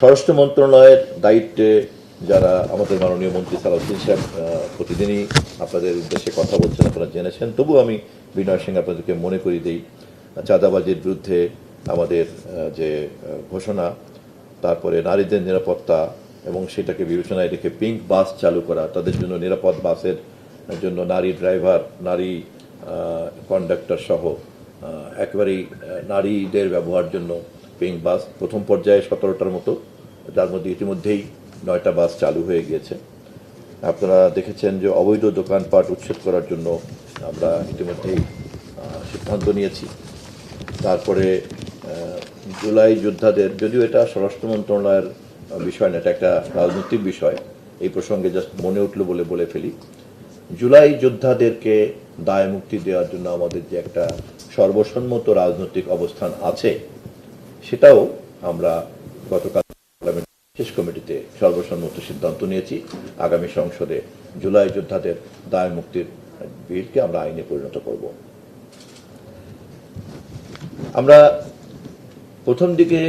স্বরাষ্ট্র মন্ত্রণালয়ের দায়িত্বে যারা আমাদের মাননীয় মন্ত্রী সালাউদ্দিন সাহেব প্রতিদিনই আপনাদের উদ্দেশ্যে কথা বলছেন, আপনারা জেনেছেন। তবু আমি বিনয়ের সঙ্গে আপনাদেরকে মনে করিয়ে দিই, চাঁদাবাজির বিরুদ্ধে আমাদের যে ঘোষণা, তারপরে নারীদের নিরাপত্তা এবং সেটাকে বিবেচনায় রেখে পিঙ্ক বাস চালু করা, তাদের জন্য নিরাপদ বাসের জন্য নারী ড্রাইভার, নারী কন্ডাক্টর সহ একেবারেই নারীদের ব্যবহার জন্য পিঙ্ক বাস প্রথম পর্যায়ে 17টার মতো, যার মধ্যে ইতিমধ্যেই 9টা বাস চালু হয়ে গিয়েছে। আপনারা দেখেছেন যে অবৈধ দোকানপাট উচ্ছেদ করার জন্য আমরা ইতিমধ্যেই সিদ্ধান্ত নিয়েছি। তারপরে জুলাই যোদ্ধাদের, যদিও এটা স্বরাষ্ট্র মন্ত্রণালয়ের বিষয় না, এটা একটা রাজনৈতিক বিষয়, এই প্রসঙ্গে জাস্ট মনে উঠল বলে ফেলি। জুলাই যোদ্ধাদেরকে দায় মুক্তি দেওয়ার জন্য আমাদের যে একটা সর্বসম্মত রাজনৈতিক অবস্থান আছে, সেটাও আমরা গতকাল বিশেষ কমিটিতে সর্বসম্মত সিদ্ধান্ত নিয়েছি। আগামী সংসদে জুলাই যোদ্ধাদের দায় মুক্তির বিলকে আমরা আইনে পরিণত করব। আমরা প্রথম দিকে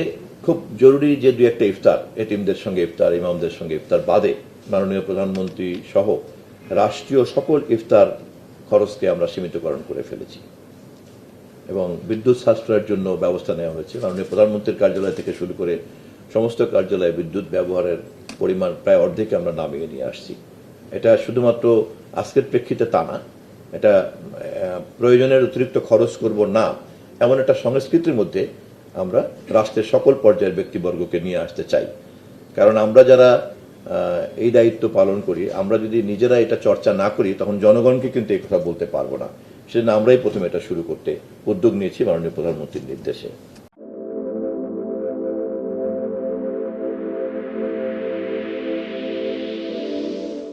খুব জরুরি যে দুই একটা ইফতার, এতিমদের সঙ্গে ইফতার, ইমামদের সঙ্গে ইফতার বাদে মাননীয় প্রধানমন্ত্রী সহ রাষ্ট্রীয় সকল ইফতার খরচকে আমরা সীমিতকরণ করে ফেলেছি এবং বিদ্যুৎ সাশ্রয়ের জন্য ব্যবস্থা নেওয়া হয়েছে। মাননীয় প্রধানমন্ত্রীর কার্যালয় থেকে শুরু করে সমস্ত কার্যালয়ে বিদ্যুৎ ব্যবহারের পরিমাণ প্রায় অর্ধেকে আমরা নামিয়ে নিয়ে আসছি। এটা শুধুমাত্র আজকের প্রেক্ষিতে তা না, এটা প্রয়োজনের অতিরিক্ত খরচ করব না এমন একটা সংস্কৃতির মধ্যে আমরা রাষ্ট্রের সকল পর্যায়ের ব্যক্তিবর্গকে নিয়ে আসতে চাই। কারণ আমরা যারা এই দায়িত্ব পালন করি, আমরা যদি নিজেরা এটা চর্চা না করি, তখন জনগণকে কিন্তু এই কথা বলতে পারবো না। সেজন্য আমরাই প্রথমে এটা শুরু করতে উদ্যোগ নিয়েছি মাননীয় প্রধানমন্ত্রীর নির্দেশে।